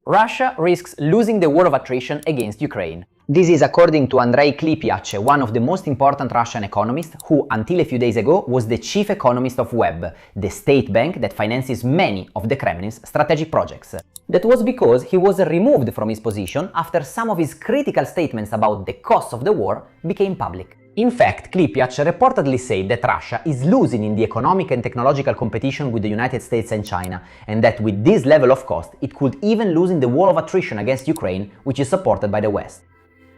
Russia risks losing the war of attrition against Ukraine. This is according to Andrei Klipiach, one of the most important Russian economists who, until a few days ago, was the chief economist of WEB, the state bank that finances many of the Kremlin's strategic projects. That was because he was removed from his position after some of his critical statements about the costs of the war became public. In fact, Klipiach reportedly said that Russia is losing in the economic and technological competition with the United States and China, and that with this level of cost, it could even lose in the war of attrition against Ukraine, which is supported by the West.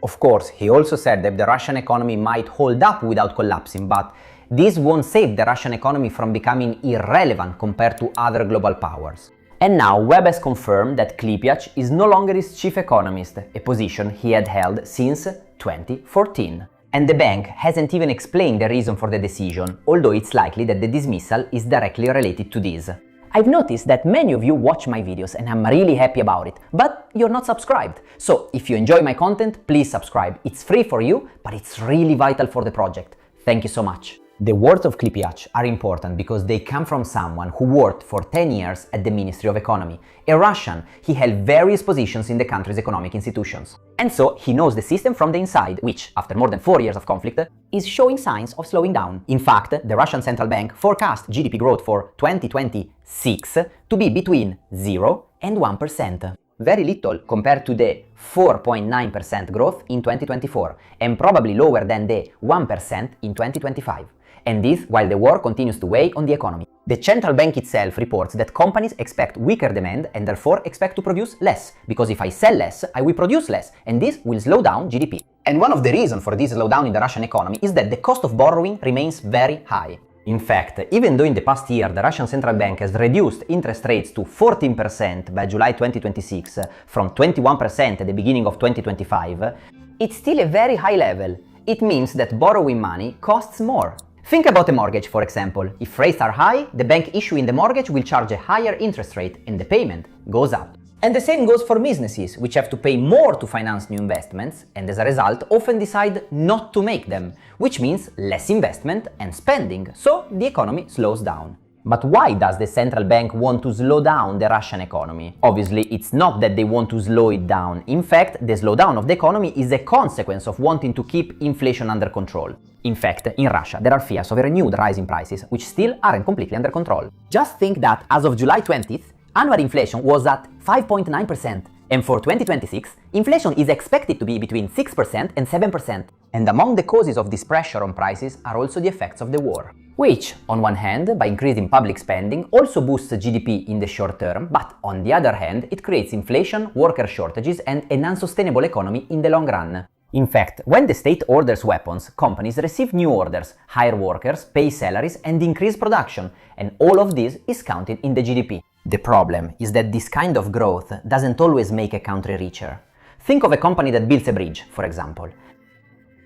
Of course, he also said that the Russian economy might hold up without collapsing, but this won't save the Russian economy from becoming irrelevant compared to other global powers. And now Webb has confirmed that Klipiach is no longer his chief economist, a position he had held since 2014. And the bank hasn't even explained the reason for the decision, although it's likely that the dismissal is directly related to this. I've noticed that many of you watch my videos and I'm really happy about it, but you're not subscribed. So if you enjoy my content, please subscribe. It's free for you, but it's really vital for the project. Thank you so much. The words of Klipiach are important because they come from someone who worked for 10 years at the Ministry of Economy. A Russian, he held various positions in the country's economic institutions. And so he knows the system from the inside, which, after more than 4 years of conflict, is showing signs of slowing down. In fact, the Russian central bank forecast GDP growth for 2026 to be between 0 and 1%. Very little compared to the 4.9% growth in 2024, and probably lower than the 1% in 2025. And this while the war continues to weigh on the economy. The central bank itself reports that companies expect weaker demand and therefore expect to produce less, because if I sell less, I will produce less, and this will slow down GDP. And one of the reasons for this slowdown in the Russian economy is that the cost of borrowing remains very high. In fact, even though in the past year the Russian central bank has reduced interest rates to 14% by July 2026 from 21% at the beginning of 2025, it's still a very high level. It means that borrowing money costs more. Think about a mortgage, for example. If rates are high, the bank issuing the mortgage will charge a higher interest rate and the payment goes up. And the same goes for businesses, which have to pay more to finance new investments and as a result often decide not to make them, which means less investment and spending, so the economy slows down. But why does the central bank want to slow down the Russian economy? Obviously, it's not that they want to slow it down. In fact, the slowdown of the economy is a consequence of wanting to keep inflation under control. In fact, in Russia, there are fears of a renewed rise in prices, which still aren't completely under control. Just think that as of July 20th, annual inflation was at 5.9%, and for 2026, inflation is expected to be between 6% and 7%. And among the causes of this pressure on prices are also the effects of the war, which, on one hand, by increasing public spending, also boosts GDP in the short term, but on the other hand, it creates inflation, worker shortages, and an unsustainable economy in the long run. In fact, when the state orders weapons, companies receive new orders, hire workers, pay salaries, and increase production, and all of this is counted in the GDP. The problem is that this kind of growth doesn't always make a country richer. Think of a company that builds a bridge, for example.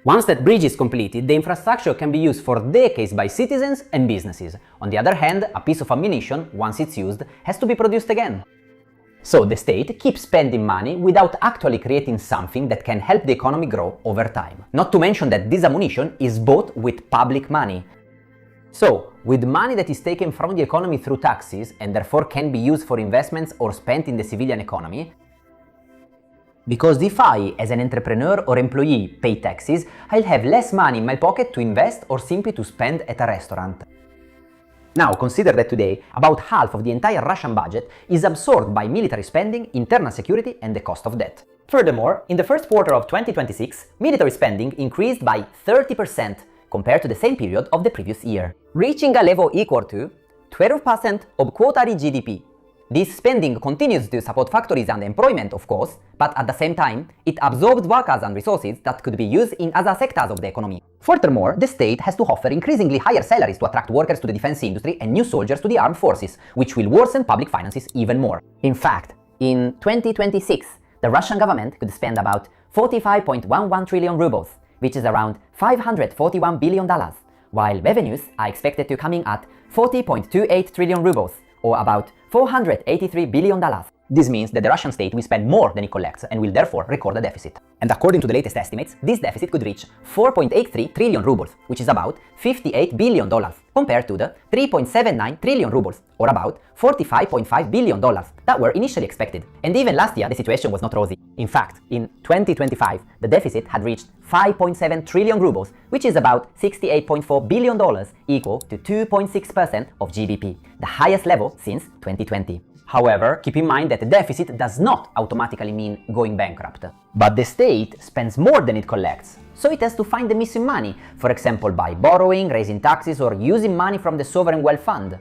Once that bridge is completed, the infrastructure can be used for decades by citizens and businesses. On the other hand, a piece of ammunition, once it's used, has to be produced again. So the state keeps spending money without actually creating something that can help the economy grow over time. Not to mention that this ammunition is bought with public money. So, with money that is taken from the economy through taxes and therefore can be used for investments or spent in the civilian economy, because if I, as an entrepreneur or employee, pay taxes, I'll have less money in my pocket to invest or simply to spend at a restaurant. Now, consider that today, about half of the entire Russian budget is absorbed by military spending, internal security, and the cost of debt. Furthermore, in the first quarter of 2026, military spending increased by 30% compared to the same period of the previous year, reaching a level equal to 12% of quarterly GDP. This spending continues to support factories and employment, of course, but at the same time, it absorbs workers and resources that could be used in other sectors of the economy. Furthermore, the state has to offer increasingly higher salaries to attract workers to the defense industry and new soldiers to the armed forces, which will worsen public finances even more. In fact, in 2026, the Russian government could spend about 45.11 trillion rubles, which is around $541 billion, while revenues are expected to come in at 40.28 trillion rubles, or about $483 billion. This means that the Russian state will spend more than it collects and will therefore record a deficit. And according to the latest estimates, this deficit could reach 4.83 trillion rubles, which is about $58 billion, compared to the 3.79 trillion rubles, or about $45.5 billion, that were initially expected. And even last year, the situation was not rosy. In fact, in 2025, the deficit had reached 5.7 trillion rubles, which is about $68.4 billion, equal to 2.6% of GDP, the highest level since 2020. However, keep in mind that the deficit does not automatically mean going bankrupt. But the state spends more than it collects, so it has to find the missing money, for example by borrowing, raising taxes, or using money from the sovereign wealth fund.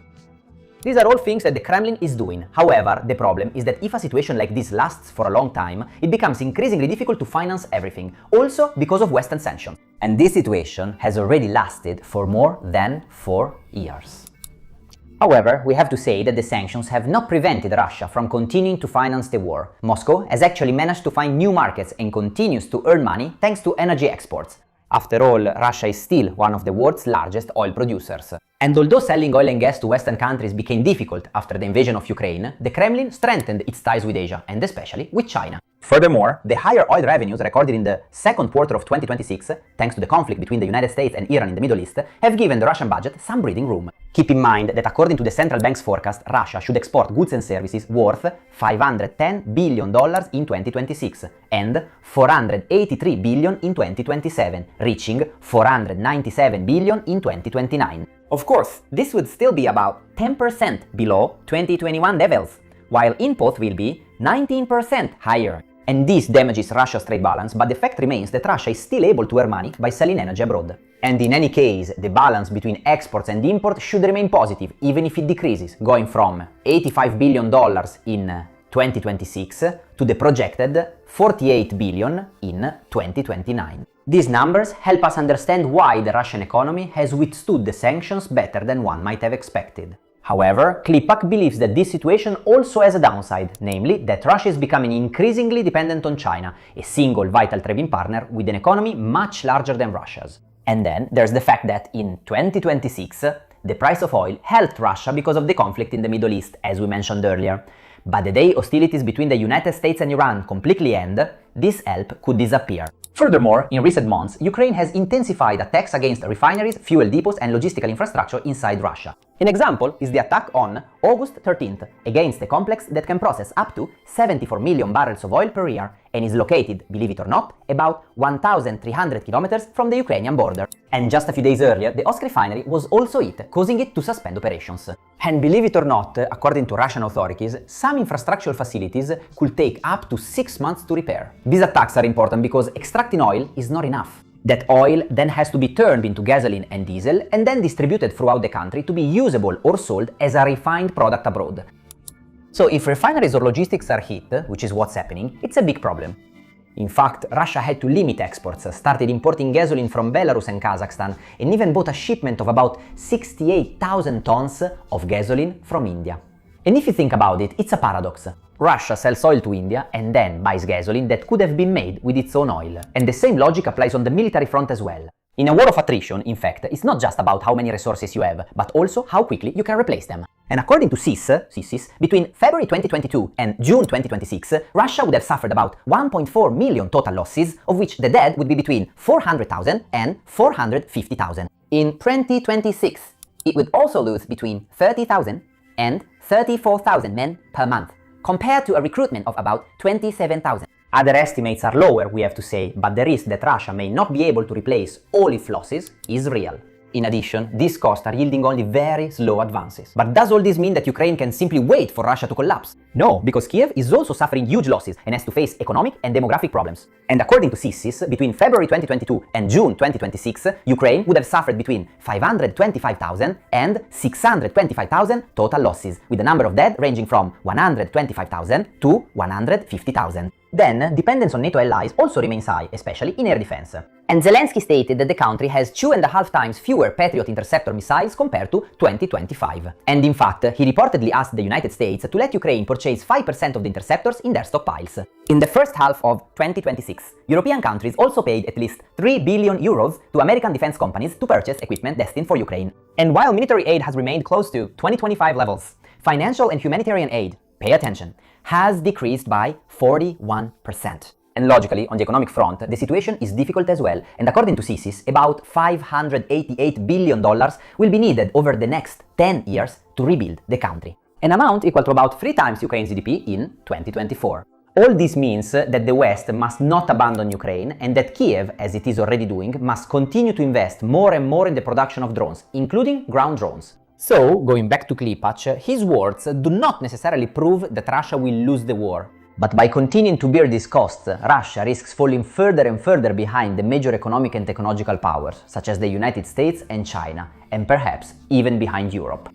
These are all things that the Kremlin is doing. However, the problem is that if a situation like this lasts for a long time, it becomes increasingly difficult to finance everything, also because of Western sanctions. And this situation has already lasted for more than 4 years. However, we have to say that the sanctions have not prevented Russia from continuing to finance the war. Moscow has actually managed to find new markets and continues to earn money thanks to energy exports. After all, Russia is still one of the world's largest oil producers. And although selling oil and gas to Western countries became difficult after the invasion of Ukraine, the Kremlin strengthened its ties with Asia, and especially with China. Furthermore, the higher oil revenues recorded in the second quarter of 2026, thanks to the conflict between the United States and Iran in the Middle East, have given the Russian budget some breathing room. Keep in mind that according to the central bank's forecast, Russia should export goods and services worth $510 billion in 2026 and $483 billion in 2027, reaching $497 billion in 2029. Of course, this would still be about 10% below 2021 levels, while imports will be 19% higher. And this damages Russia's trade balance, but the fact remains that Russia is still able to earn money by selling energy abroad. And in any case, the balance between exports and imports should remain positive, even if it decreases, going from $85 billion in 2026 to the projected $48 billion in 2029. These numbers help us understand why the Russian economy has withstood the sanctions better than one might have expected. However, Klipak believes that this situation also has a downside, namely that Russia is becoming increasingly dependent on China, a single vital trading partner with an economy much larger than Russia's. And then there's the fact that in 2026, the price of oil helped Russia because of the conflict in the Middle East, as we mentioned earlier. But the day hostilities between the United States and Iran completely end, this help could disappear. Furthermore, in recent months, Ukraine has intensified attacks against refineries, fuel depots and logistical infrastructure inside Russia. An example is the attack on August 13th against a complex that can process up to 74 million barrels of oil per year and is located, believe it or not, about 1,300 kilometers from the Ukrainian border. And just a few days earlier, the Osk refinery was also hit, causing it to suspend operations. And believe it or not, according to Russian authorities, some infrastructural facilities could take up to 6 months to repair. These attacks are important because extracting oil is not enough. That oil then has to be turned into gasoline and diesel and then distributed throughout the country to be usable or sold as a refined product abroad. So if refineries or logistics are hit, which is what's happening, it's a big problem. In fact, Russia had to limit exports, started importing gasoline from Belarus and Kazakhstan, and even bought a shipment of about 68,000 tons of gasoline from India. And if you think about it, it's a paradox. Russia sells oil to India and then buys gasoline that could have been made with its own oil. And the same logic applies on the military front as well. In a war of attrition, in fact, it's not just about how many resources you have, but also how quickly you can replace them. And according to CIS, between February 2022 and June 2026, Russia would have suffered about 1.4 million total losses, of which the dead would be between 400,000 and 450,000. In 2026, it would also lose between 30,000 and 34,000 men per month, compared to a recruitment of about 27,000. Other estimates are lower, we have to say, but the risk that Russia may not be able to replace all its losses is real. In addition, these costs are yielding only very slow advances. But does all this mean that Ukraine can simply wait for Russia to collapse? No, because Kiev is also suffering huge losses and has to face economic and demographic problems. And according to CIS, between February 2022 and June 2026, Ukraine would have suffered between 525,000 and 625,000 total losses, with the number of dead ranging from 125,000 to 150,000. Then, dependence on NATO allies also remains high, especially in air defense. And Zelensky stated that the country has 2.5 times fewer Patriot interceptor missiles compared to 2025. And in fact, he reportedly asked the United States to let Ukraine purchase 5% of the interceptors in their stockpiles. In the first half of 2026, European countries also paid at least 3 billion euros to American defense companies to purchase equipment destined for Ukraine. And while military aid has remained close to 2025 levels, financial and humanitarian aid, pay attention, has decreased by 41%. And logically, on the economic front, the situation is difficult as well, and according to CSIS, about $588 billion will be needed over the next 10 years to rebuild the country, an amount equal to about 3 times Ukraine's GDP in 2024. All this means that the West must not abandon Ukraine, and that Kiev, as it is already doing, must continue to invest more and more in the production of drones, including ground drones. So, going back to Klipach, his words do not necessarily prove that Russia will lose the war. But by continuing to bear these costs, Russia risks falling further and further behind the major economic and technological powers, such as the United States and China, and perhaps even behind Europe.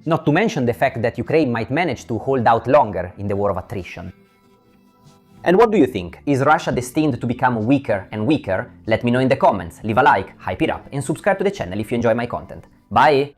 Not to mention the fact that Ukraine might manage to hold out longer in the war of attrition. And what do you think? Is Russia destined to become weaker and weaker? Let me know in the comments, leave a like, hype it up, and subscribe to the channel if you enjoy my content. Bye!